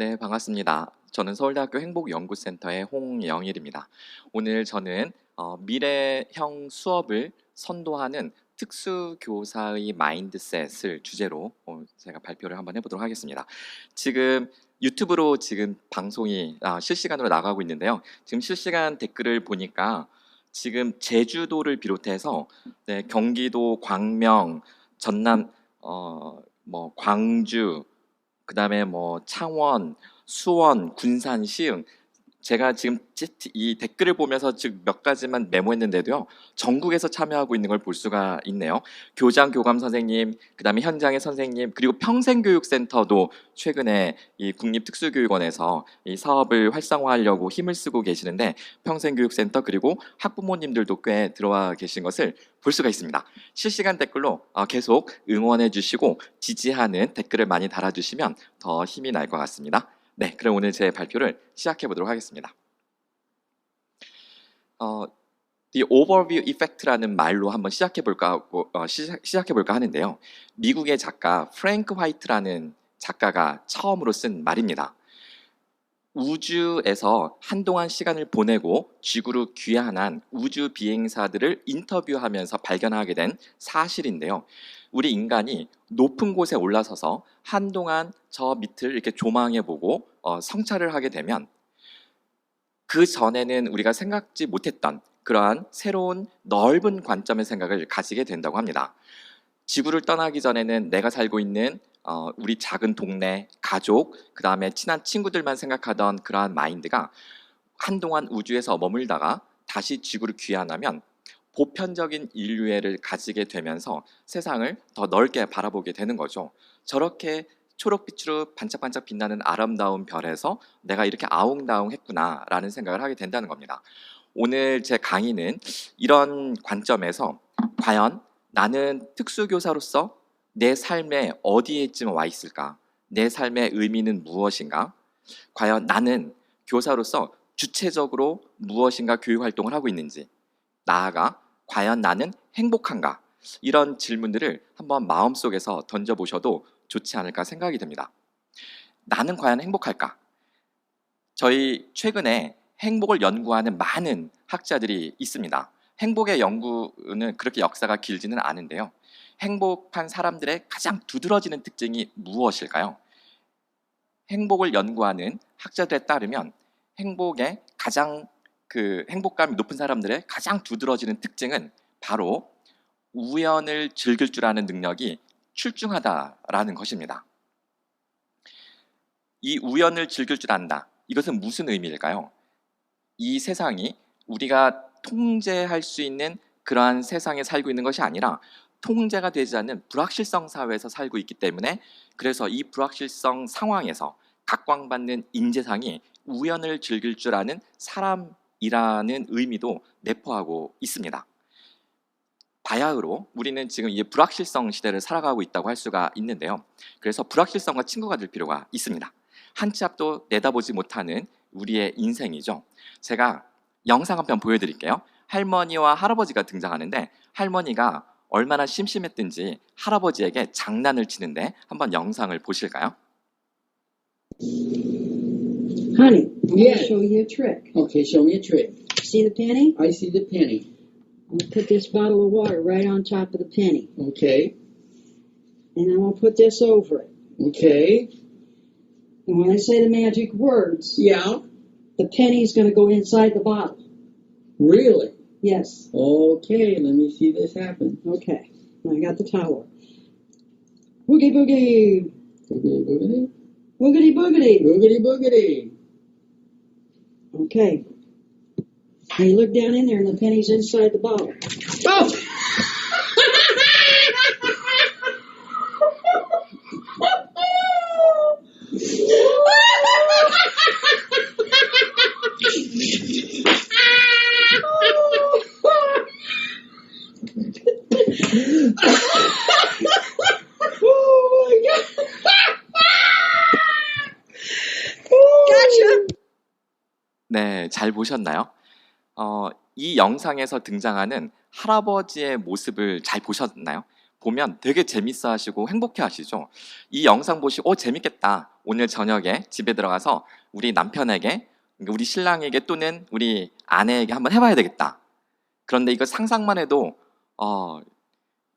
네, 반갑습니다. 저는 서울대학교 행복연구센터의 홍영일입니다. 오늘 저는 미래형 수업을 선도하는 특수교사의 마인드셋을 주제로 제가 발표를 한번 해보도록 하겠습니다. 지금 유튜브로 지금 방송이 실시간으로 나가고 있는데요. 지금 실시간 댓글을 보니까 지금 제주도를 비롯해서 네, 경기도, 광명, 전남, 광주, 그다음에 창원, 수원, 군산, 시흥, 제가 지금 이 댓글을 보면서 지금 몇 가지만 메모했는데도요, 전국에서 참여하고 있는 걸 볼 수가 있네요. 교장, 교감 선생님, 그다음에 현장의 선생님, 그리고 평생교육센터도 최근에 이 국립특수교육원에서 이 사업을 활성화하려고 힘을 쓰고 계시는데, 평생교육센터 그리고 학부모님들도 꽤 들어와 계신 것을 볼 수가 있습니다. 실시간 댓글로 계속 응원해 주시고 지지하는 댓글을 많이 달아주시면 더 힘이 날 것 같습니다. 네, 그럼 오늘 제 발표를 시작해 보도록 하겠습니다. The Overview Effect라는 말로 한번 시작해 볼까 하는데요. 미국의 작가 프랭크 화이트라는 작가가 처음으로 쓴 말입니다. 우주에서 한동안 시간을 보내고 지구로 귀환한 우주 비행사들을 인터뷰하면서 발견하게 된 사실인데요. 우리 인간이 높은 곳에 올라서서 한동안 저 밑을 이렇게 조망해보고 성찰을 하게 되면 그 전에는 우리가 생각지 못했던 그러한 새로운 넓은 관점의 생각을 가지게 된다고 합니다. 지구를 떠나기 전에는 내가 살고 있는 우리 작은 동네, 가족, 그 다음에 친한 친구들만 생각하던 그러한 마인드가 한동안 우주에서 머물다가 다시 지구를 귀환하면 보편적인 인류애를 가지게 되면서 세상을 더 넓게 바라보게 되는 거죠. 저렇게 초록빛으로 반짝반짝 빛나는 아름다운 별에서 내가 이렇게 아웅다웅했구나 라는 생각을 하게 된다는 겁니다. 오늘 제 강의는 이런 관점에서 과연 나는 특수교사로서 내 삶의 어디에쯤 와 있을까? 내 삶의 의미는 무엇인가? 과연 나는 교사로서 주체적으로 무엇인가 교육 활동을 하고 있는지, 나아가 과연 나는 행복한가? 이런 질문들을 한번 마음속에서 던져보셔도 좋지 않을까 생각이 듭니다. 나는 과연 행복할까? 저희 최근에 행복을 연구하는 많은 학자들이 있습니다. 행복의 연구는 그렇게 역사가 길지는 않은데요. 행복한 사람들의 가장 두드러지는 특징이 무엇일까요? 행복을 연구하는 학자들에 따르면 행복감이 높은 사람들의 가장 두드러지는 특징은 바로 우연을 즐길 줄 아는 능력이 출중하다라는 것입니다. 이 우연을 즐길 줄 안다. 이것은 무슨 의미일까요? 이 세상이 우리가 통제할 수 있는 그러한 세상에 살고 있는 것이 아니라 통제가 되지 않는 불확실성 사회에서 살고 있기 때문에, 그래서 이 불확실성 상황에서 각광받는 인재상이 우연을 즐길 줄 아는 사람이라는 의미도 내포하고 있습니다. 바야흐로 우리는 지금 이 불확실성 시대를 살아가고 있다고 할 수가 있는데요. 그래서 불확실성과 친구가 될 필요가 있습니다. 한 치 앞도 내다보지 못하는 우리의 인생이죠. 제가 영상 한 편 보여드릴게요. 할머니와 할아버지가 등장하는데, 할머니가 얼마나 심심했든지 할아버지에게 장난을 치는데 한번 영상을 보실까요? Honey, I'm Yeah. going to show you a trick. Okay, show me a trick. See the penny? I see the penny. I'm going to put this bottle of water right on top of the penny. Okay. And I'm going to put this over it. Okay. And when I say the magic words, Yeah. the penny's going to go inside the bottle. Really? Yes. Okay, let me see this happen. Okay. Now I got the towel. Boogie boogie. Boogity boogity. Boogity boogity. Boogity boogity. Okay. Now you look down in there and the penny's inside the bottle. Oh! Oh my God! Gotcha! 네, 잘 보셨나요? 이 영상에서 등장하는 할아버지의 모습을 잘 보셨나요? 보면 되게 재밌어 하시고 행복해 하시죠. 이 영상 보시고 재밌겠다. 오늘 저녁에 집에 들어가서 우리 남편에게, 우리 신랑에게 또는 우리 아내에게 한번 해봐야 되겠다. 그런데 이거 상상만 해도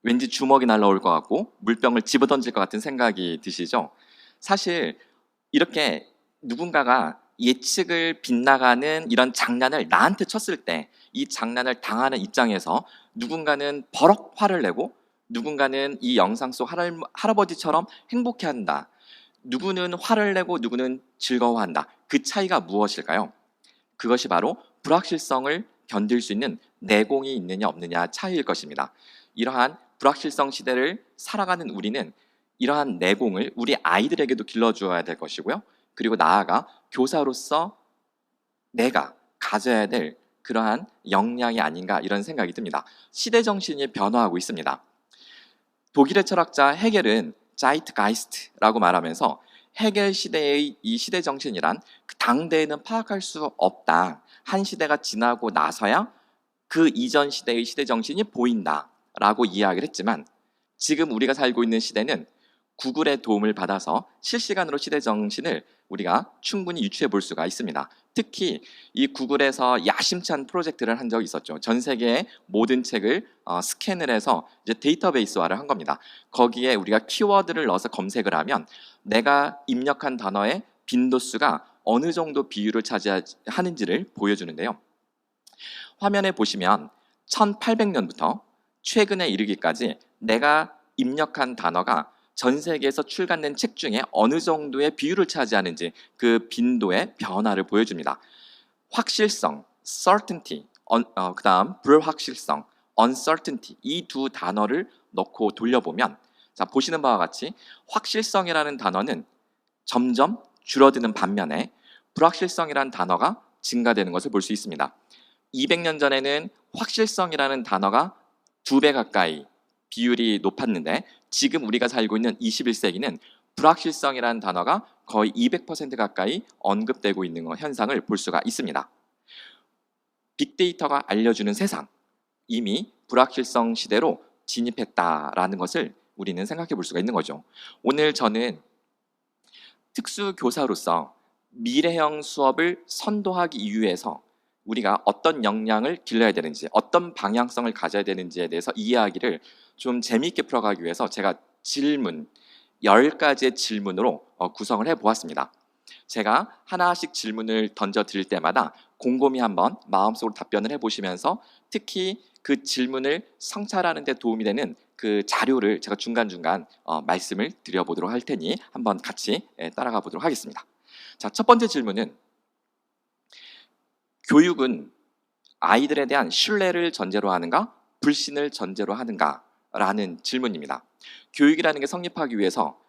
왠지 주먹이 날라올 것 같고 물병을 집어던질 것 같은 생각이 드시죠? 사실 이렇게 누군가가 예측을 빗나가는 이런 장난을 나한테 쳤을 때 이 장난을 당하는 입장에서 누군가는 버럭 화를 내고 누군가는 이 영상 속 할아버지처럼 행복해한다. 누구는 화를 내고 누구는 즐거워한다. 그 차이가 무엇일까요? 그것이 바로 불확실성을 견딜 수 있는 내공이 있느냐 없느냐 차이일 것입니다. 이러한 불확실성 시대를 살아가는 우리는 이러한 내공을 우리 아이들에게도 길러주어야 될 것이고요. 그리고 나아가 교사로서 내가 가져야 될 그러한 역량이 아닌가 이런 생각이 듭니다. 시대 정신이 변화하고 있습니다. 독일의 철학자 헤겔은 자이트가이스트라고 말하면서 헤겔 시대의 이 시대 정신이란 그 당대에는 파악할 수 없다. 한 시대가 지나고 나서야 그 이전 시대의 시대 정신이 보인다라고 이야기를 했지만 지금 우리가 살고 있는 시대는 구글의 도움을 받아서 실시간으로 시대 정신을 우리가 충분히 유추해 볼 수가 있습니다. 특히 이 구글에서 야심찬 프로젝트를 한 적이 있었죠. 전 세계의 모든 책을 스캔을 해서 이제 데이터베이스화를 한 겁니다. 거기에 우리가 키워드를 넣어서 검색을 하면 내가 입력한 단어의 빈도수가 어느 정도 비율을 차지하는지를 보여주는데요. 화면에 보시면 1800년부터 최근에 이르기까지 내가 입력한 단어가 전 세계에서 출간된 책 중에 어느 정도의 비율을 차지하는지 그 빈도의 변화를 보여줍니다. 확실성, certainty, 그 다음 불확실성, uncertainty 이 두 단어를 넣고 돌려보면 자, 보시는 바와 같이 확실성이라는 단어는 점점 줄어드는 반면에 불확실성이라는 단어가 증가되는 것을 볼 수 있습니다. 200년 전에는 확실성이라는 단어가 2배 가까이 비율이 높았는데 지금 우리가 살고 있는 21세기는 불확실성이라는 단어가 거의 200% 가까이 언급되고 있는 현상을 볼 수가 있습니다. 빅데이터가 알려주는 세상, 이미 불확실성 시대로 진입했다라는 것을 우리는 생각해 볼 수가 있는 거죠. 오늘 저는 특수교사로서 미래형 수업을 선도하기 위해서 우리가 어떤 역량을 길러야 되는지, 어떤 방향성을 가져야 되는지에 대해서 이야기를 좀 재미있게 풀어가기 위해서 제가 질문, 10가지의 질문으로 구성을 해보았습니다. 제가 하나씩 질문을 던져 드릴 때마다 곰곰이 한번 마음속으로 답변을 해보시면서 특히 그 질문을 성찰하는 데 도움이 되는 그 자료를 제가 중간중간 말씀을 드려보도록 할 테니 한번 같이 따라가 보도록 하겠습니다. 자, 첫 번째 질문은 교육은 아이들에 대한 신뢰를 전제로 하는가, 불신을 전제로 하는가 라는 질문입니다. 교육이라는 게 성립하기 위해서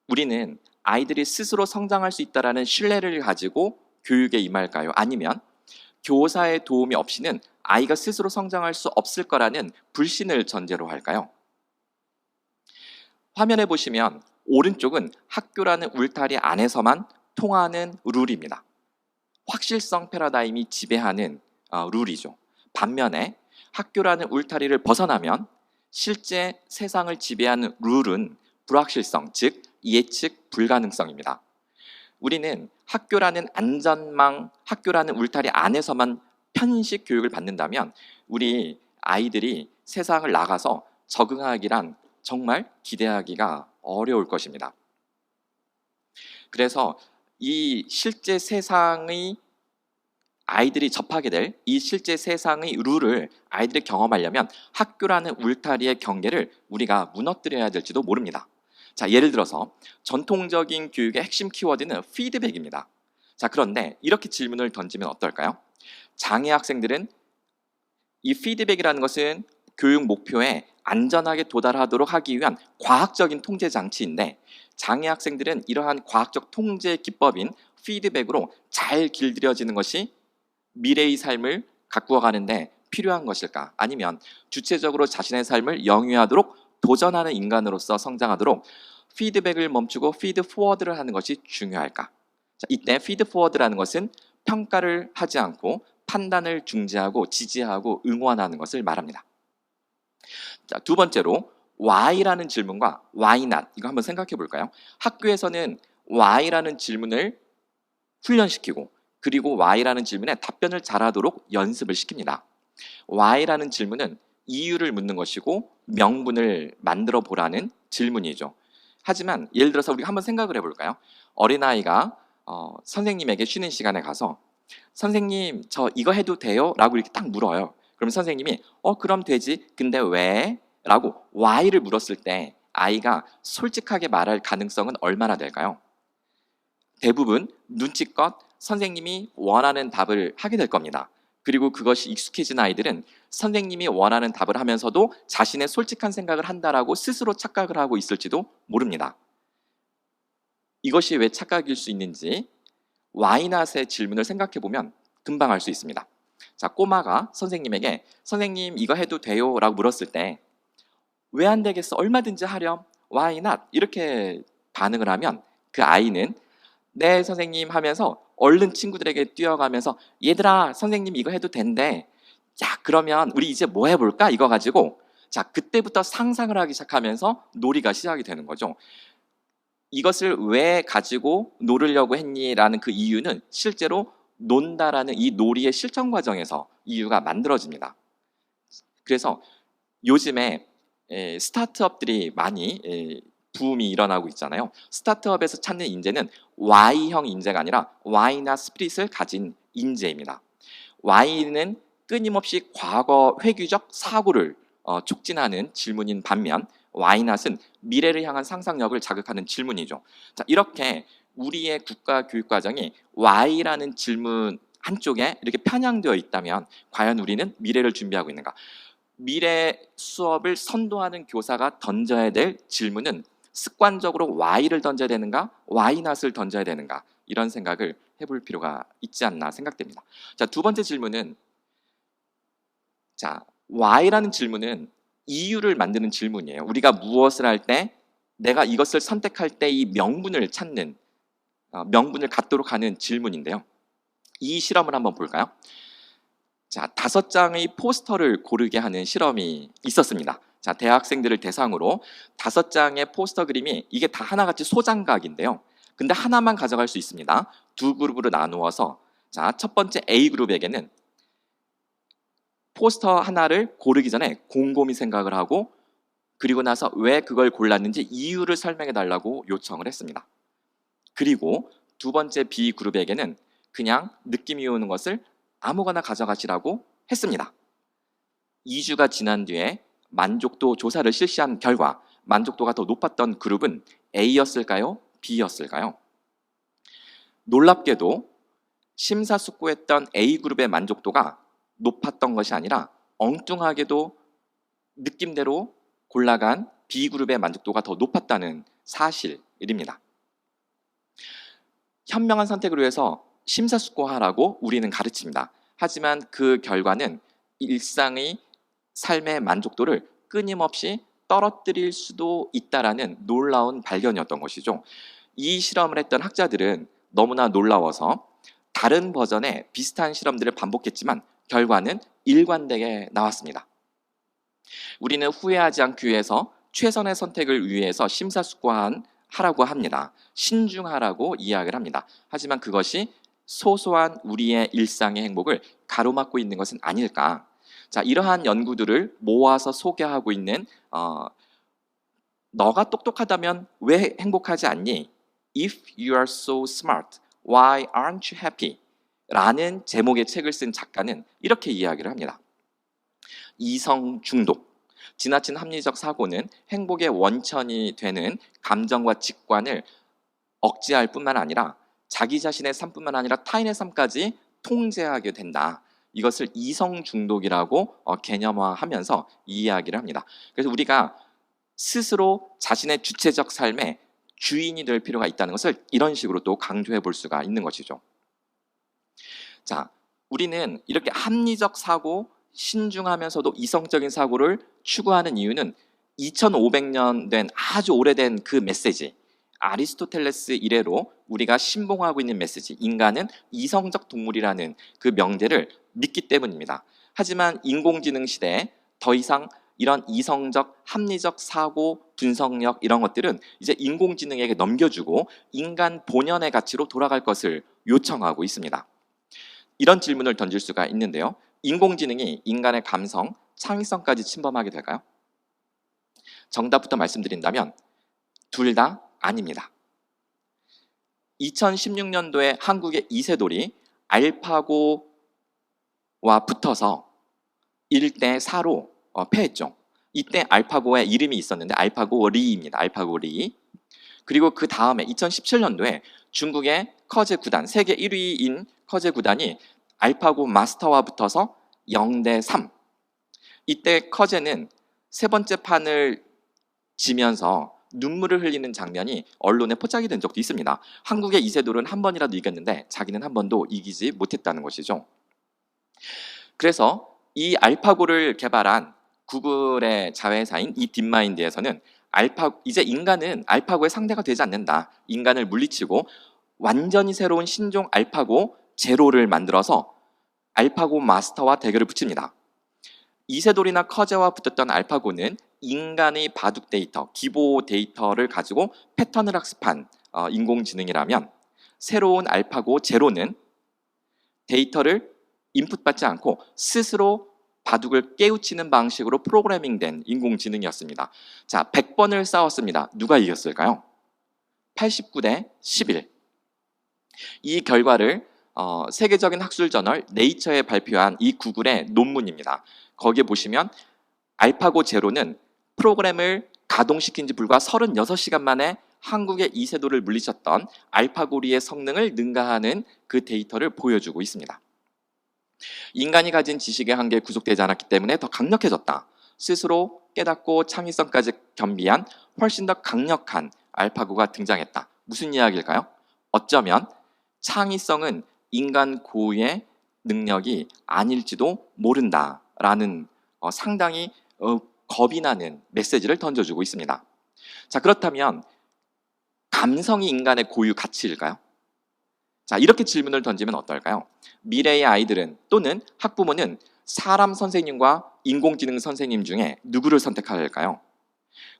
우리는 아이들이 스스로 성장할 수 있다는 신뢰를 가지고 교육에 임할까요? 아니면 교사의 도움이 없이는 아이가 스스로 성장할 수 없을 거라는 불신을 전제로 할까요? 화면에 보시면 오른쪽은 학교라는 울타리 안에서만 통하는 룰입니다. 확실성 패러다임이 지배하는 룰이죠. 반면에 학교라는 울타리를 벗어나면 실제 세상을 지배하는 룰은 불확실성, 즉 예측 불가능성입니다. 우리는 학교라는 안전망, 학교라는 울타리 안에서만 편식 교육을 받는다면 우리 아이들이 세상을 나가서 적응하기란 정말 기대하기가 어려울 것입니다. 그래서 이 실제 세상의 아이들이 접하게 될 이 실제 세상의 룰을 아이들이 경험하려면 학교라는 울타리의 경계를 우리가 무너뜨려야 될지도 모릅니다. 자, 예를 들어서 전통적인 교육의 핵심 키워드는 피드백입니다. 자, 그런데 이렇게 질문을 던지면 어떨까요? 장애 학생들은 이 피드백이라는 것은 교육 목표에 안전하게 도달하도록 하기 위한 과학적인 통제 장치인데 장애 학생들은 이러한 과학적 통제 기법인 피드백으로 잘 길들여지는 것이 미래의 삶을 가꾸어 가는데 필요한 것일까? 아니면 주체적으로 자신의 삶을 영위하도록 도전하는 인간으로서 성장하도록 피드백을 멈추고 피드 포워드를 하는 것이 중요할까? 자, 이때 피드 포워드라는 것은 평가를 하지 않고 판단을 중지하고 지지하고 응원하는 것을 말합니다. 자, 두 번째로 why라는 질문과 why not 이거 한번 생각해 볼까요? 학교에서는 why라는 질문을 훈련시키고 그리고 why라는 질문에 답변을 잘하도록 연습을 시킵니다. why라는 질문은 이유를 묻는 것이고 명분을 만들어 보라는 질문이죠. 하지만 예를 들어서 우리가 한번 생각을 해볼까요? 어린아이가 선생님에게 쉬는 시간에 가서 선생님 저 이거 해도 돼요? 라고 이렇게 딱 물어요. 그럼 선생님이 그럼 되지. 근데 왜? 라고 why를 물었을 때 아이가 솔직하게 말할 가능성은 얼마나 될까요? 대부분 눈치껏 선생님이 원하는 답을 하게 될 겁니다. 그리고 그것이 익숙해진 아이들은 선생님이 원하는 답을 하면서도 자신의 솔직한 생각을 한다라고 스스로 착각을 하고 있을지도 모릅니다. 이것이 왜 착각일 수 있는지 why not의 질문을 생각해 보면 금방 알 수 있습니다. 자, 꼬마가 선생님에게 선생님 이거 해도 돼요? 라고 물었을 때 왜 안 되겠어? 얼마든지 하렴. why not? 이렇게 반응을 하면 그 아이는 네 선생님 하면서 얼른 친구들에게 뛰어가면서 얘들아 선생님 이거 해도 된대. 자 그러면 우리 이제 뭐 해볼까? 이거 가지고 자 그때부터 상상을 하기 시작하면서 놀이가 시작이 되는 거죠. 이것을 왜 가지고 놀으려고 했니? 라는 그 이유는 실제로 논다라는 이 놀이의 실천 과정에서 이유가 만들어집니다. 그래서 요즘에 스타트업들이 많이 붐이 일어나고 있잖아요. 스타트업에서 찾는 인재는 Y형 인재가 아니라 Y나 스피릿을 가진 인재입니다. Y는 끊임없이 과거 회귀적 사고를 촉진하는 질문인 반면 Ynot은 미래를 향한 상상력을 자극하는 질문이죠. 자, 이렇게 우리의 국가 교육 과정이 Y라는 질문 한쪽에 이렇게 편향되어 있다면 과연 우리는 미래를 준비하고 있는가? 미래 수업을 선도하는 교사가 던져야 될 질문은 습관적으로 Y를 던져야 되는가, Ynot을 던져야 되는가 이런 생각을 해볼 필요가 있지 않나 생각됩니다. 자, 두 번째 질문은 자, Y라는 질문은 이유를 만드는 질문이에요. 우리가 무엇을 할 때 내가 이것을 선택할 때 이 명분을 찾는 명분을 갖도록 하는 질문인데요. 이 실험을 한번 볼까요? 자, 5장의 포스터를 고르게 하는 실험이 있었습니다. 자, 대학생들을 대상으로 5장의 포스터 그림이 이게 다 하나같이 소장각인데요. 근데 하나만 가져갈 수 있습니다. 두 그룹으로 나누어서 자, 첫 번째 A 그룹에게는 포스터 하나를 고르기 전에 곰곰이 생각을 하고 그리고 나서 왜 그걸 골랐는지 이유를 설명해 달라고 요청을 했습니다. 그리고 두 번째 B 그룹에게는 그냥 느낌이 오는 것을 아무거나 가져가시라고 했습니다. 2주가 지난 뒤에 만족도 조사를 실시한 결과 만족도가 더 높았던 그룹은 A였을까요? B였을까요? 놀랍게도 심사숙고했던 A그룹의 만족도가 높았던 것이 아니라 엉뚱하게도 느낌대로 골라간 B그룹의 만족도가 더 높았다는 사실입니다. 현명한 선택을 위해서 심사숙고하라고 우리는 가르칩니다. 하지만 그 결과는 일상의 삶의 만족도를 끊임없이 떨어뜨릴 수도 있다라는 놀라운 발견이었던 것이죠. 이 실험을 했던 학자들은 너무나 놀라워서 다른 버전의 비슷한 실험들을 반복했지만 결과는 일관되게 나왔습니다. 우리는 후회하지 않기 위해서 최선의 선택을 위해서 심사숙고하라고 합니다. 신중하라고 이야기를 합니다. 하지만 그것이 소소한 우리의 일상의 행복을 가로막고 있는 것은 아닐까? 자, 이러한 연구들을 모아서 소개하고 있는 너가 똑똑하다면 왜 행복하지 않니? If you are so smart, why aren't you happy? 라는 제목의 책을 쓴 작가는 이렇게 이야기를 합니다. 이성 중독, 지나친 합리적 사고는 행복의 원천이 되는 감정과 직관을 억제할 뿐만 아니라 자기 자신의 삶뿐만 아니라 타인의 삶까지 통제하게 된다. 이것을 이성 중독이라고 개념화하면서 이야기를 합니다. 그래서 우리가 스스로 자신의 주체적 삶의 주인이 될 필요가 있다는 것을 이런 식으로 또 강조해 볼 수가 있는 것이죠. 자, 우리는 이렇게 합리적 사고, 신중하면서도 이성적인 사고를 추구하는 이유는 2500년 된 아주 오래된 그 메시지, 아리스토텔레스 이래로 우리가 신봉하고 있는 메시지, 인간은 이성적 동물이라는 그 명제를 믿기 때문입니다. 하지만 인공지능 시대에 더 이상 이런 이성적, 합리적 사고, 분석력 이런 것들은 이제 인공지능에게 넘겨주고 인간 본연의 가치로 돌아갈 것을 요청하고 있습니다. 이런 질문을 던질 수가 있는데요. 인공지능이 인간의 감성, 창의성까지 침범하게 될까요? 정답부터 말씀드린다면 둘 다 아닙니다. 2016년도에 한국의 이세돌이 알파고와 붙어서 1대 4로 패했죠. 이때 알파고의 이름이 있었는데 알파고 리입니다. 알파고 리. 그리고 그 다음에 2017년도에 중국의 커제 구단, 세계 1위인 커제 구단이 알파고 마스터와 붙어서 0대 3. 이때 커제는 세 번째 판을 지면서 눈물을 흘리는 장면이 언론에 포착이 된 적도 있습니다. 한국의 이세돌은 한 번이라도 이겼는데 자기는 한 번도 이기지 못했다는 것이죠. 그래서 이 알파고를 개발한 구글의 자회사인 이 딥마인드에서는 이제 인간은 알파고의 상대가 되지 않는다. 인간을 물리치고 완전히 새로운 신종 알파고 제로를 만들어서 알파고 마스터와 대결을 붙입니다. 이세돌이나 커제와 붙었던 알파고는 인간의 바둑 데이터, 기보 데이터를 가지고 패턴을 학습한 인공지능이라면 새로운 알파고 제로는 데이터를 인풋받지 않고 스스로 바둑을 깨우치는 방식으로 프로그래밍된 인공지능이었습니다. 자, 100번을 싸웠습니다. 누가 이겼을까요? 89대 11. 이 결과를 세계적인 학술 저널 네이처에 발표한 이 구글의 논문입니다. 거기에 보시면 알파고 제로는 프로그램을 가동시킨 지 불과 36시간 만에 한국의 이세돌을 물리쳤던 알파고리의 성능을 능가하는 그 데이터를 보여주고 있습니다. 인간이 가진 지식의 한계에 구속되지 않았기 때문에 더 강력해졌다. 스스로 깨닫고 창의성까지 겸비한 훨씬 더 강력한 알파고가 등장했다. 무슨 이야기일까요? 어쩌면 창의성은 인간 고유의 능력이 아닐지도 모른다라는 상당히 겁이 나는 메시지를 던져주고 있습니다. 자, 그렇다면 감성이 인간의 고유 가치일까요? 자, 이렇게 질문을 던지면 어떨까요? 미래의 아이들은 또는 학부모는 사람 선생님과 인공지능 선생님 중에 누구를 선택할까요?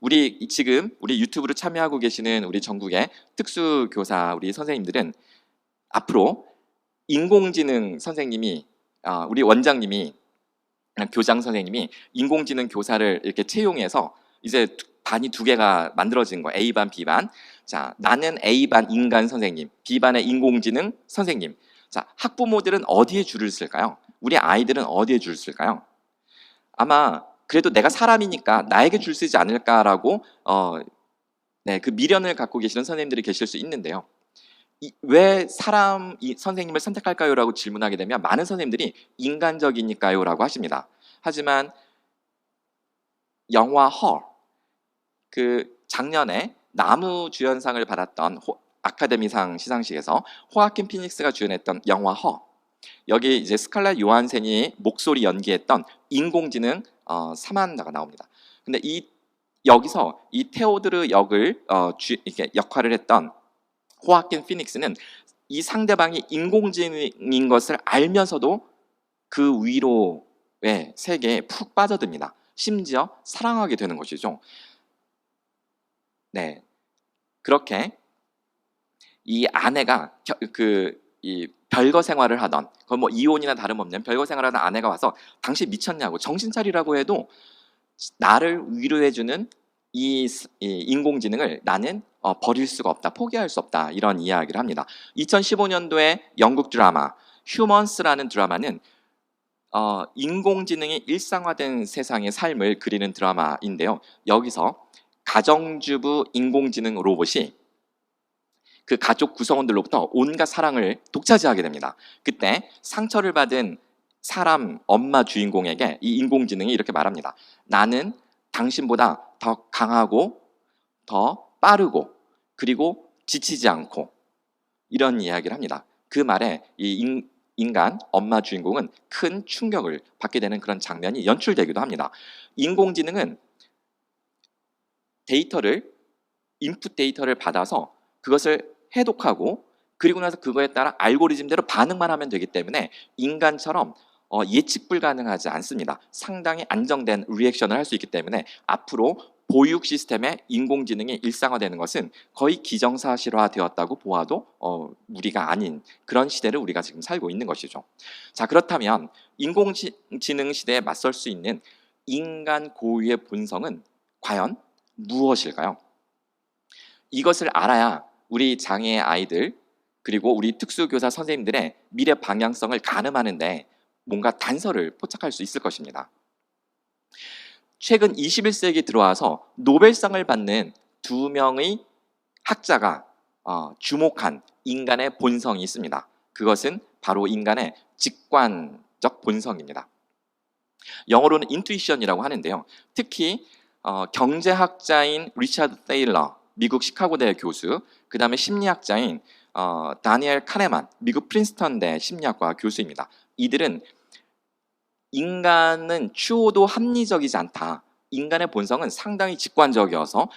우리 유튜브로 참여하고 계시는 우리 전국의 특수교사 우리 선생님들은 앞으로 인공지능 선생님이 우리 원장님이 교장 선생님이 인공지능 교사를 이렇게 채용해서 이제 반이 두 개가 만들어진 거예요. A반, B반. 자, 나는 A반 인간 선생님, B반의 인공지능 선생님. 자, 학부모들은 어디에 줄을 쓸까요? 우리 아이들은 어디에 줄을 쓸까요? 아마 그래도 내가 사람이니까 나에게 줄 쓰지 않을까라고 그 미련을 갖고 계시는 선생님들이 계실 수 있는데요. 왜 선생님을 선택할까요? 라고 질문하게 되면 많은 선생님들이 인간적이니까요? 라고 하십니다. 하지만 영화 작년에 나무주연상을 받았던 아카데미상 시상식에서 호아킨 피닉스가 주연했던 영화 여기 이제 스칼렛 요한센이 목소리 연기했던 인공지능 사만다가 나옵니다. 근데 여기서 이 테오드르 역을 이렇게 역할을 했던 호아킨 피닉스는 이 상대방이 인공지능인 것을 알면서도 그 위로의 세계에 푹 빠져듭니다. 심지어 사랑하게 되는 것이죠. 네, 그렇게 이 아내가 이 별거 생활을 하던 뭐 이혼이나 다름없는 별거 생활하던 아내가 와서 당신 미쳤냐고 정신 차리라고 해도 나를 위로해주는 이 인공지능을 나는 버릴 수가 없다, 포기할 수 없다 이런 이야기를 합니다. 2015년도에 영국 드라마 휴먼스라는 드라마는 인공지능이 일상화된 세상의 삶을 그리는 드라마인데요. 여기서 가정주부 인공지능 로봇이 그 가족 구성원들로부터 온갖 사랑을 독차지하게 됩니다. 그때 상처를 받은 사람 엄마 주인공에게 이 인공지능이 이렇게 말합니다. 나는 당신보다 더 강하고 더 빠르고 그리고 지치지 않고 이런 이야기를 합니다. 그 말에 이 인간 엄마 주인공은 큰 충격을 받게 되는 그런 장면이 연출되기도 합니다. 인공지능은 인풋 데이터를 받아서 그것을 해독하고 그리고 나서 그거에 따라 알고리즘대로 반응만 하면 되기 때문에 인간처럼 예측 불가능하지 않습니다. 상당히 안정된 리액션을 할 수 있기 때문에 앞으로 보육 시스템의 인공지능이 일상화되는 것은 거의 기정사실화되었다고 보아도 무리가 아닌 그런 시대를 우리가 지금 살고 있는 것이죠. 자, 그렇다면 인공지능 시대에 맞설 수 있는 인간 고유의 본성은 과연 무엇일까요? 이것을 알아야 우리 장애의 아이들 그리고 우리 특수교사 선생님들의 미래 방향성을 가늠하는데 뭔가 단서를 포착할 수 있을 것입니다. 최근 21세기 들어와서 노벨상을 받는 2명의 학자가 주목한 인간의 본성이 있습니다. 그것은 바로 인간의 직관적 본성입니다. 영어로는 인투이션이라고 하는데요. 특히 경제학자인 리차드 테일러, 미국 시카고대 교수, 그 다음에 심리학자인 다니엘 카네만, 미국 프린스턴대 심리학과 교수입니다. 이들은 인간은 추호도 합리적이지 않다. 인간의 본성은 상당히 직관적이어서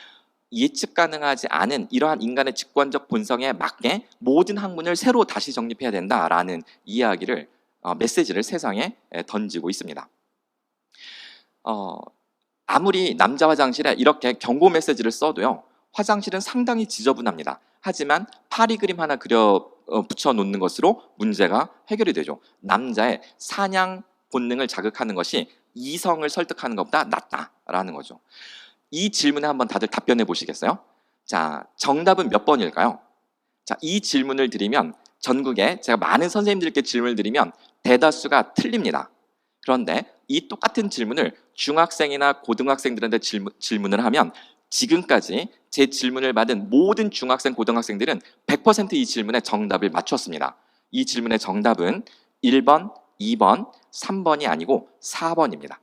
예측 가능하지 않은 이러한 인간의 직관적 본성에 맞게 모든 학문을 새로 다시 정립해야 된다라는 이야기를 메시지를 세상에 던지고 있습니다. 아무리 남자 화장실에 이렇게 경고 메시지를 써도요, 화장실은 상당히 지저분합니다. 하지만 파리 그림 하나 그려 붙여 놓는 것으로 문제가 해결이 되죠. 남자의 사냥 본능을 자극하는 것이 이성을 설득하는 것보다 낫다라는 거죠. 이 질문에 한번 다들 답변해 보시겠어요? 자, 정답은 몇 번일까요? 자, 이 질문을 드리면 전국에 제가 많은 선생님들께 질문을 드리면 대다수가 틀립니다. 그런데 이 똑같은 질문을 중학생이나 고등학생들한테 질문을 하면 지금까지 제 질문을 받은 모든 중학생, 고등학생들은 100% 이 질문에 정답을 맞췄습니다. 이 질문의 정답은 1번, 2번, 3번이 아니고 4번입니다.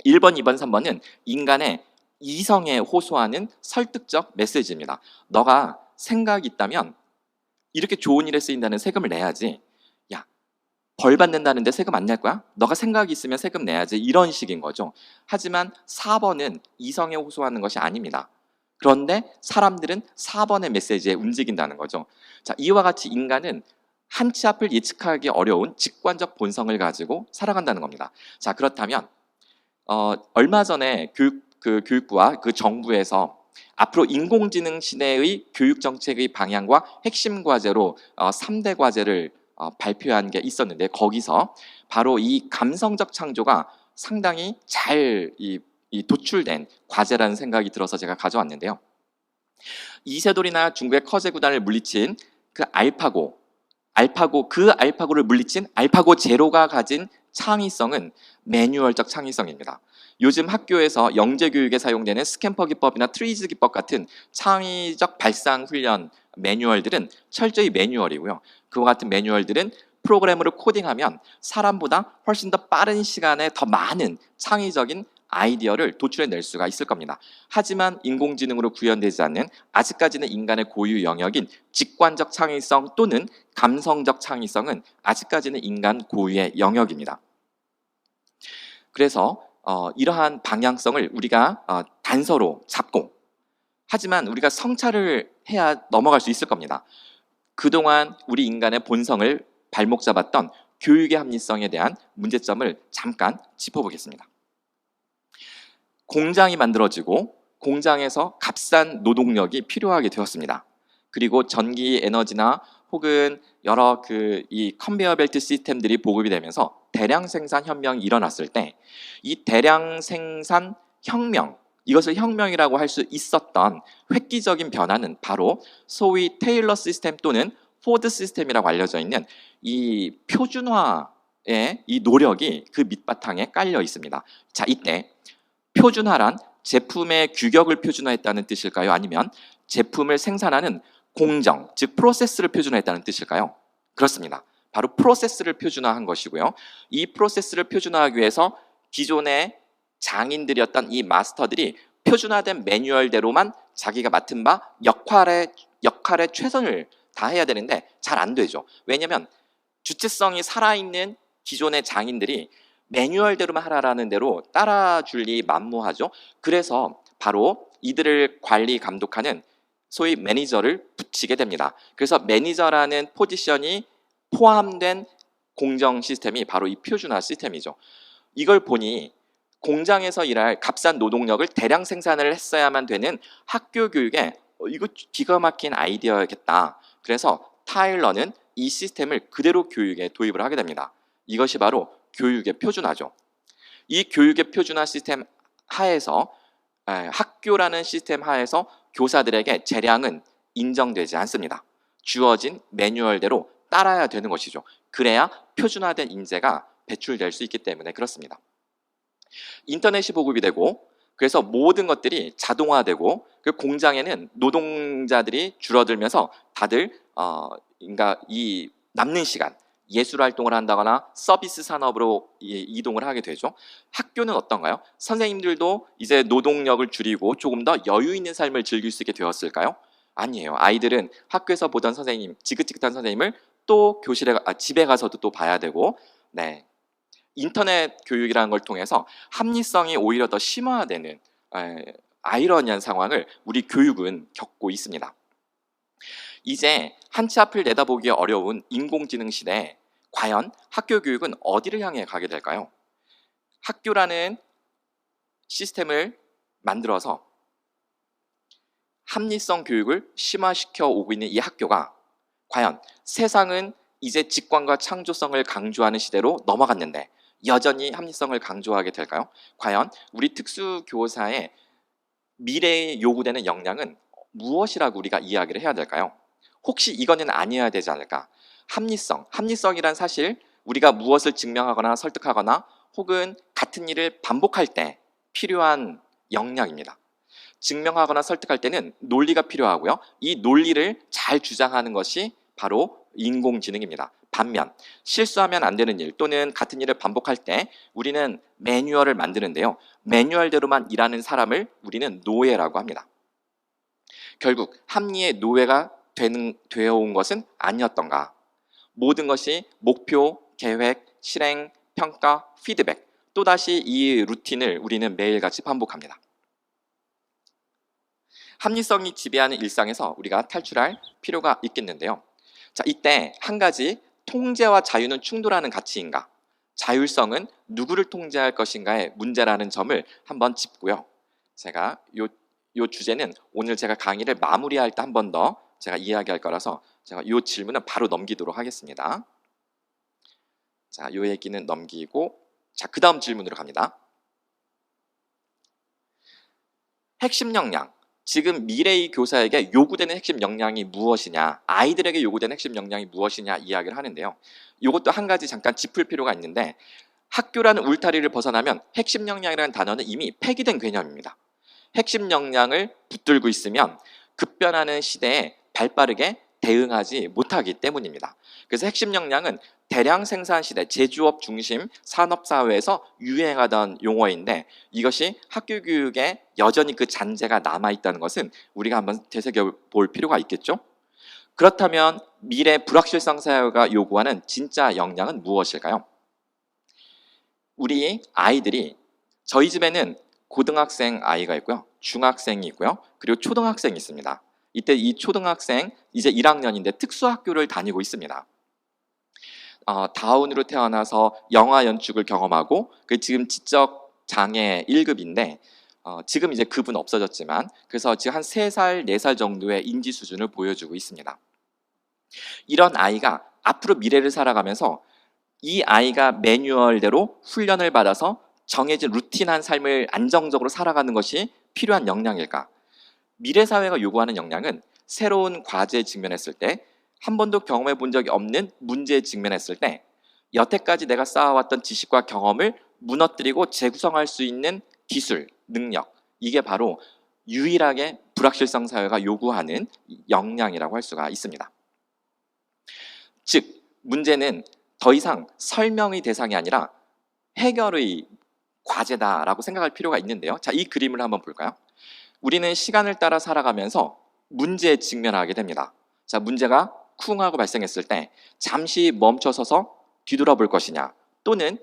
1번, 2번, 3번은 인간의 이성에 호소하는 설득적 메시지입니다. 너가 생각이 있다면 이렇게 좋은 일에 쓰인다는 세금을 내야지. 야, 벌 받는다는데 세금 안 낼 거야? 너가 생각이 있으면 세금 내야지. 이런 식인 거죠. 하지만 4번은 이성에 호소하는 것이 아닙니다. 그런데 사람들은 4번의 메시지에 움직인다는 거죠. 자, 이와 같이 인간은 한 치 앞을 예측하기 어려운 직관적 본성을 가지고 살아간다는 겁니다. 자, 그렇다면 얼마 전에 교육부와 그 정부에서 앞으로 인공지능 시대의 교육 정책의 방향과 핵심 과제로 3대 과제를 발표한 게 있었는데 거기서 바로 이 감성적 창조가 상당히 잘 도출된 과제라는 생각이 들어서 제가 가져왔는데요. 이세돌이나 중국의 커제 구단을 물리친 그 알파고를 물리친 알파고 제로가 가진 창의성은 매뉴얼적 창의성입니다. 요즘 학교에서 영재 교육에 사용되는 스캠퍼 기법이나 트리즈 기법 같은 창의적 발상 훈련 매뉴얼들은 철저히 매뉴얼이고요. 그와 같은 매뉴얼들은 프로그램으로 코딩하면 사람보다 훨씬 더 빠른 시간에 더 많은 창의적인 아이디어를 도출해낼 수가 있을 겁니다. 하지만 인공지능으로 구현되지 않는 아직까지는 인간의 고유 영역인 직관적 창의성 또는 감성적 창의성은 아직까지는 인간 고유의 영역입니다. 그래서 이러한 방향성을 우리가 단서로 잡고 하지만 우리가 성찰을 해야 넘어갈 수 있을 겁니다. 그동안 우리 인간의 본성을 발목 잡았던 교육의 합리성에 대한 문제점을 잠깐 짚어보겠습니다. 공장이 만들어지고 공장에서 값싼 노동력이 필요하게 되었습니다. 그리고 전기 에너지나 혹은 여러 이 컨베이어 벨트 시스템들이 보급이 되면서 대량 생산 혁명이 일어났을 때 이 대량 생산 혁명, 이것을 혁명이라고 할 수 있었던 획기적인 변화는 바로 소위 테일러 시스템 또는 포드 시스템이라고 알려져 있는 이 표준화의 이 노력이 그 밑바탕에 깔려 있습니다. 자, 이때 표준화란 제품의 규격을 표준화했다는 뜻일까요? 아니면 제품을 생산하는 공정, 즉 프로세스를 표준화했다는 뜻일까요? 그렇습니다. 바로 프로세스를 표준화한 것이고요. 이 프로세스를 표준화하기 위해서 기존의 장인들이었던 이 마스터들이 표준화된 매뉴얼대로만 자기가 맡은 바 역할에 최선을 다해야 되는데 잘 안 되죠. 왜냐하면 주체성이 살아있는 기존의 장인들이 매뉴얼대로만 하라는 대로 따라줄 리 만무하죠. 그래서 바로 이들을 관리 감독하는 소위 매니저를 붙이게 됩니다. 그래서 매니저라는 포지션이 포함된 공정 시스템이 바로 이 표준화 시스템이죠. 이걸 보니 공장에서 일할 값싼 노동력을 대량 생산을 했어야만 되는 학교 교육에 이거 기가 막힌 아이디어겠다. 그래서 타일러는 이 시스템을 그대로 교육에 도입을 하게 됩니다. 이것이 바로 교육의 표준화죠. 이 교육의 표준화 시스템 하에서 학교라는 시스템 하에서 교사들에게 재량은 인정되지 않습니다. 주어진 매뉴얼대로 따라야 되는 것이죠. 그래야 표준화된 인재가 배출될 수 있기 때문에 그렇습니다. 인터넷이 보급이 되고 그래서 모든 것들이 자동화되고 그 공장에는 노동자들이 줄어들면서 다들 그러니까 이 남는 시간 예술 활동을 한다거나 서비스 산업으로 이동을 하게 되죠. 학교는 어떤가요? 선생님들도 이제 노동력을 줄이고 조금 더 여유 있는 삶을 즐길 수 있게 되었을까요? 아니에요. 아이들은 학교에서 보던 선생님, 지긋지긋한 선생님을 또 집에 가서도 또 봐야 되고, 네. 인터넷 교육이라는 걸 통해서 합리성이 오히려 더 심화되는 아이러니한 상황을 우리 교육은 겪고 있습니다. 이제 한치 앞을 내다보기 어려운 인공지능 시대에 과연 학교 교육은 어디를 향해 가게 될까요? 학교라는 시스템을 만들어서 합리성 교육을 심화시켜 오고 있는 이 학교가 과연 세상은 이제 직관과 창조성을 강조하는 시대로 넘어갔는데 여전히 합리성을 강조하게 될까요? 과연 우리 특수교사의 미래에 요구되는 역량은 무엇이라고 우리가 이야기를 해야 될까요? 혹시 이거는 아니어야 되지 않을까? 합리성이란 사실 우리가 무엇을 증명하거나 설득하거나 혹은 같은 일을 반복할 때 필요한 역량입니다. 증명하거나 설득할 때는 논리가 필요하고요. 이 논리를 잘 주장하는 것이 바로 인공지능입니다. 반면 실수하면 안 되는 일 또는 같은 일을 반복할 때 우리는 매뉴얼을 만드는데요. 매뉴얼대로만 일하는 사람을 우리는 노예라고 합니다. 결국 합리의 노예가 되어온 것은 아니었던가? 모든 것이 목표, 계획, 실행, 평가, 피드백 또다시 이 루틴을 우리는 매일같이 반복합니다. 합리성이 지배하는 일상에서 우리가 탈출할 필요가 있겠는데요. 자, 이때 한 가지 통제와 자유는 충돌하는 가치인가? 자율성은 누구를 통제할 것인가의 문제라는 점을 한번 짚고요. 제가 요 주제는 오늘 제가 강의를 마무리할 때 한 번 더 제가 이야기할 거라서 제가 이 질문은 바로 넘기도록 하겠습니다. 자, 이 얘기는 넘기고 자, 그 다음 질문으로 갑니다. 핵심 역량. 지금 미래의 교사에게 요구되는 핵심 역량이 무엇이냐, 아이들에게 요구되는 핵심 역량이 무엇이냐 이야기를 하는데요. 이것도 한 가지 잠깐 짚을 필요가 있는데 학교라는 울타리를 벗어나면 핵심 역량이라는 단어는 이미 폐기된 개념입니다. 핵심 역량을 붙들고 있으면 급변하는 시대에 발빠르게 대응하지 못하기 때문입니다. 그래서 핵심 역량은 대량 생산 시대, 제조업 중심 산업사회에서 유행하던 용어인데 이것이 학교 교육에 여전히 그 잔재가 남아있다는 것은 우리가 한번 되새겨볼 필요가 있겠죠? 그렇다면 미래 불확실성 사회가 요구하는 진짜 역량은 무엇일까요? 우리 아이들이 저희 집에는 고등학생 아이가 있고요. 중학생이 있고요. 그리고 초등학생이 있습니다. 이때 이 초등학생 이제 1학년인데 특수학교를 다니고 있습니다. 다운으로 태어나서 영화 연출을 경험하고 지금 지적 장애 1급인데 지금 이제 급은 없어졌지만 그래서 지금 한 3살, 4살 정도의 인지 수준을 보여주고 있습니다. 이런 아이가 앞으로 미래를 살아가면서 이 아이가 매뉴얼대로 훈련을 받아서 정해진 루틴한 삶을 안정적으로 살아가는 것이 필요한 역량일까? 미래 사회가 요구하는 역량은 새로운 과제에 직면했을 때 한 번도 경험해 본 적이 없는 문제에 직면했을 때 여태까지 내가 쌓아왔던 지식과 경험을 무너뜨리고 재구성할 수 있는 기술, 능력, 이게 바로 유일하게 불확실성 사회가 요구하는 역량이라고 할 수가 있습니다. 즉, 문제는 더 이상 설명의 대상이 아니라 해결의 과제다라고 생각할 필요가 있는데요. 자, 이 그림을 한번 볼까요? 우리는 시간을 따라 살아가면서 문제에 직면하게 됩니다. 자, 문제가 쿵 하고 발생했을 때 잠시 멈춰서서 뒤돌아볼 것이냐 또는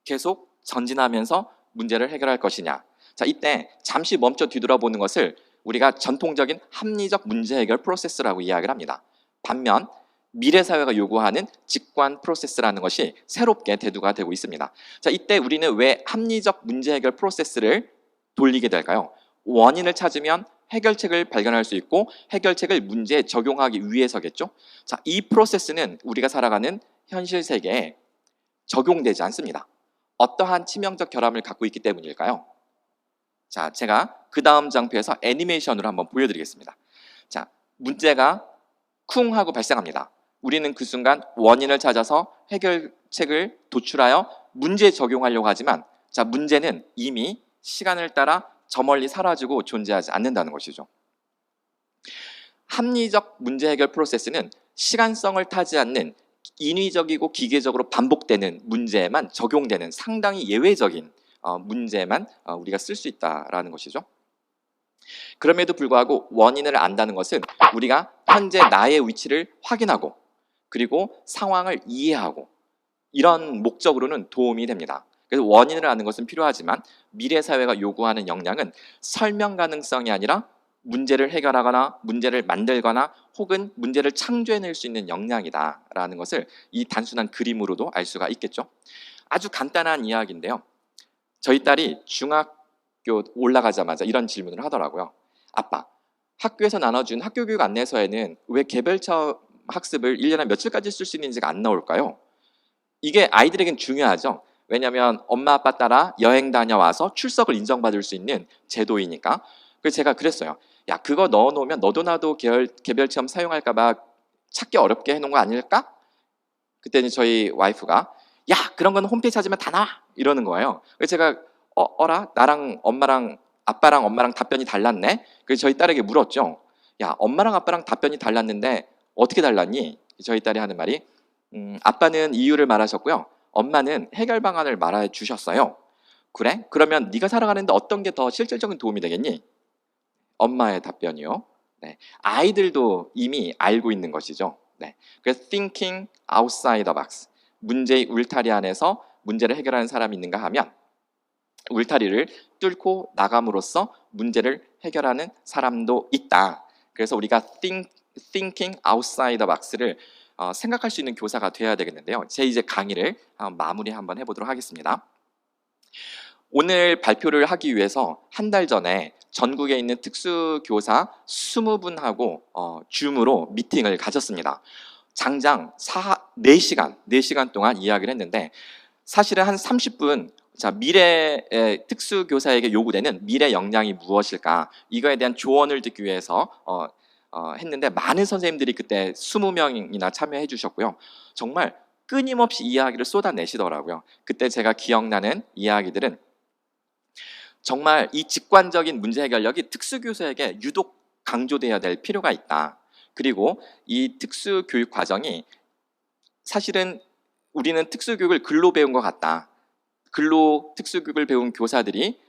계속 전진하면서 문제를 해결할 것이냐. 자, 이때 잠시 멈춰 뒤돌아보는 것을 우리가 전통적인 합리적 문제 해결 프로세스라고 이야기를 합니다. 반면 미래 사회가 요구하는 직관 프로세스라는 것이 새롭게 대두가 되고 있습니다. 자, 이때 우리는 왜 합리적 문제 해결 프로세스를 돌리게 될까요? 원인을 찾으면 해결책을 발견할 수 있고 해결책을 문제에 적용하기 위해서겠죠. 자, 이 프로세스는 우리가 살아가는 현실 세계에 적용되지 않습니다. 어떠한 치명적 결함을 갖고 있기 때문일까요? 자, 제가 그 다음 장표에서 애니메이션으로 한번 보여드리겠습니다. 자, 문제가 쿵 하고 발생합니다. 우리는 그 순간 원인을 찾아서 해결책을 도출하여 문제에 적용하려고 하지만, 자, 문제는 이미 시간을 따라 저 멀리 사라지고 존재하지 않는다는 것이죠. 합리적 문제 해결 프로세스는 시간성을 타지 않는 인위적이고 기계적으로 반복되는 문제에만 적용되는 상당히 예외적인 문제만 우리가 쓸 수 있다라는 것이죠. 그럼에도 불구하고 원인을 안다는 것은 우리가 현재 나의 위치를 확인하고 그리고 상황을 이해하고 이런 목적으로는 도움이 됩니다. 그래서 원인을 아는 것은 필요하지만 미래 사회가 요구하는 역량은 설명 가능성이 아니라 문제를 해결하거나 문제를 만들거나 혹은 문제를 창조해낼 수 있는 역량이다라는 것을 이 단순한 그림으로도 알 수가 있겠죠. 아주 간단한 이야기인데요. 저희 딸이 중학교 올라가자마자 이런 질문을 하더라고요. 아빠, 학교에서 나눠준 학교 교육 안내서에는 왜 개별처 학습을 1년에 며칠까지 쓸 수 있는지가 안 나올까요? 이게 아이들에겐 중요하죠. 왜냐하면 엄마 아빠 따라 여행 다녀와서 출석을 인정받을 수 있는 제도이니까. 그래서 제가 그랬어요. 야, 그거 넣어놓으면 너도 나도 개별 체험 사용할까 봐 찾기 어렵게 해놓은 거 아닐까? 그때는 저희 와이프가 야, 그런 건 홈페이지 찾으면 다 나와 이러는 거예요. 그래서 제가 어라? 나랑 엄마랑 아빠랑 엄마랑 답변이 달랐네. 그래서 저희 딸에게 물었죠. 야, 엄마랑 아빠랑 답변이 달랐는데 어떻게 달랐니? 저희 딸이 하는 말이 아빠는 이유를 말하셨고요. 엄마는 해결 방안을 말해 주셨어요. 그래? 그러면 네가 살아가는데 어떤 게 더 실질적인 도움이 되겠니? 엄마의 답변이요. 네. 아이들도 이미 알고 있는 것이죠. 네. 그래서 thinking outside the box. 문제의 울타리 안에서 문제를 해결하는 사람이 있는가 하면 울타리를 뚫고 나감으로써 문제를 해결하는 사람도 있다. 그래서 우리가 thinking outside the box를 생각할 수 있는 교사가 되어야 되겠는데요. 제 이제 강의를 마무리 한번 해보도록 하겠습니다. 오늘 발표를 하기 위해서 한 달 전에 전국에 있는 특수교사 20분하고 줌으로 미팅을 가졌습니다. 장장 4시간 동안 이야기를 했는데 사실은 한 30분 미래의 특수교사에게 요구되는 미래 역량이 무엇일까 이거에 대한 조언을 듣기 위해서 했는데 많은 선생님들이 그때 20명이나 참여해 주셨고요. 정말 끊임없이 이야기를 쏟아내시더라고요. 그때 제가 기억나는 이야기들은 정말 이 직관적인 문제 해결력이 특수교사에게 유독 강조돼야 될 필요가 있다. 그리고 이 특수교육 과정이 사실은 우리는 특수교육을 글로 배운 것 같다. 글로 특수교육을 배운 교사들이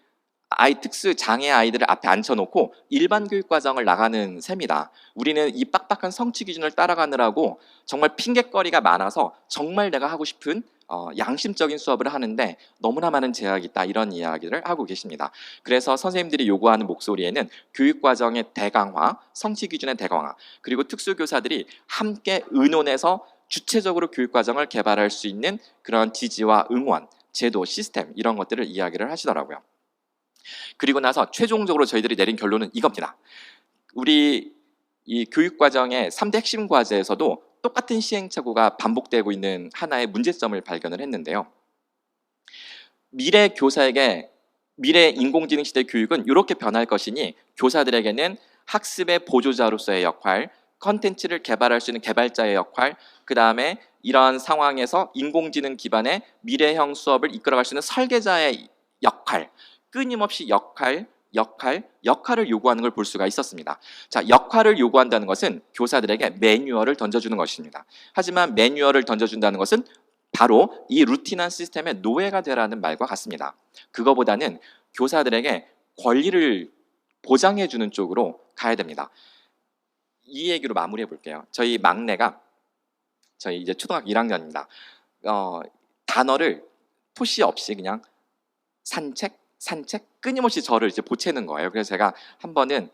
특수 장애 아이들을 앞에 앉혀놓고 일반 교육 과정을 나가는 셈이다. 우리는 이 빡빡한 성취 기준을 따라가느라고 정말 핑곗거리가 많아서 정말 내가 하고 싶은 양심적인 수업을 하는데 너무나 많은 제약이 있다. 이런 이야기를 하고 계십니다. 그래서 선생님들이 요구하는 목소리에는 교육 과정의 대강화, 성취 기준의 대강화, 그리고 특수교사들이 함께 의논해서 주체적으로 교육 과정을 개발할 수 있는 그런 지지와 응원, 제도, 시스템 이런 것들을 이야기를 하시더라고요. 그리고 나서 최종적으로 저희들이 내린 결론은 이겁니다. 우리 이 교육 과정의 3대 핵심 과제에서도 똑같은 시행착오가 반복되고 있는 하나의 문제점을 발견을 했는데요. 미래 교사에게 미래 인공지능 시대 교육은 이렇게 변할 것이니 교사들에게는 학습의 보조자로서의 역할, 컨텐츠를 개발할 수 있는 개발자의 역할, 그 다음에 이런 상황에서 인공지능 기반의 미래형 수업을 이끌어갈 수 있는 설계자의 역할, 끊임없이 역할을 요구하는 걸 볼 수가 있었습니다. 자, 역할을 요구한다는 것은 교사들에게 매뉴얼을 던져주는 것입니다. 하지만 매뉴얼을 던져준다는 것은 바로 이 루틴한 시스템의 노예가 되라는 말과 같습니다. 그거보다는 교사들에게 권리를 보장해주는 쪽으로 가야 됩니다. 이 얘기로 마무리해 볼게요. 저희 막내가 저희 이제 초등학교 1학년입니다. 단어를 토시 없이 그냥 산책 끊임없이 저를 이제 보채는 거예요. 그래서 제가 한 번은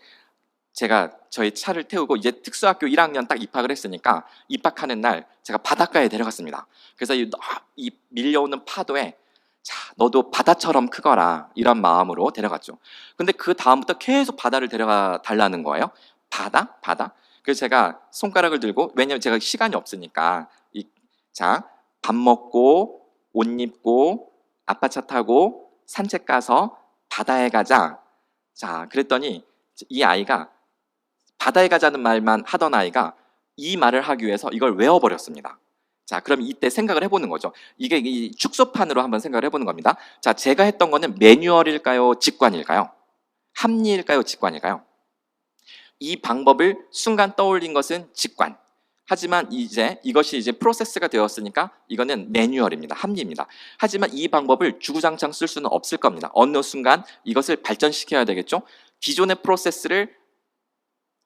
제가 저희 차를 태우고 이제 특수학교 1학년 딱 입학을 했으니까 입학하는 날 제가 바닷가에 데려갔습니다. 그래서 이 밀려오는 파도에 자, 너도 바다처럼 크거라 이런 마음으로 데려갔죠. 근데 그 다음부터 계속 바다를 데려가 달라는 거예요. 바다. 그래서 제가 손가락을 들고, 왜냐면 제가 시간이 없으니까 자, 밥 먹고 옷 입고 아빠 차 타고 산책 가서 바다에 가자. 자, 그랬더니 이 아이가 바다에 가자는 말만 하던 아이가 이 말을 하기 위해서 이걸 외워버렸습니다. 자, 그럼 이때 생각을 해보는 거죠. 이게 이 축소판으로 한번 생각을 해보는 겁니다. 자, 제가 했던 거는 매뉴얼일까요? 직관일까요? 합리일까요? 직관일까요? 이 방법을 순간 떠올린 것은 직관. 하지만 이것이 이제 프로세스가 되었으니까 이거는 매뉴얼입니다. 합리입니다. 하지만 이 방법을 주구장창 쓸 수는 없을 겁니다. 어느 순간 이것을 발전시켜야 되겠죠. 기존의 프로세스를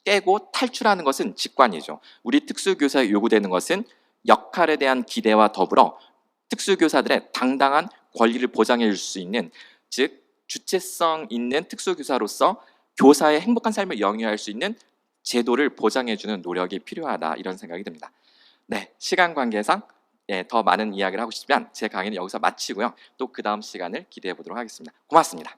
깨고 탈출하는 것은 직관이죠. 우리 특수교사에 요구되는 것은 역할에 대한 기대와 더불어 특수교사들의 당당한 권리를 보장해 줄 수 있는, 즉 주체성 있는 특수교사로서 교사의 행복한 삶을 영위할 수 있는 제도를 보장해 주는 노력이 필요하다, 이런 생각이 듭니다. 네, 시간 관계상 더 많은 이야기를 하고 싶으면 제 강의는 여기서 마치고요. 또 그 다음 시간을 기대해 보도록 하겠습니다. 고맙습니다.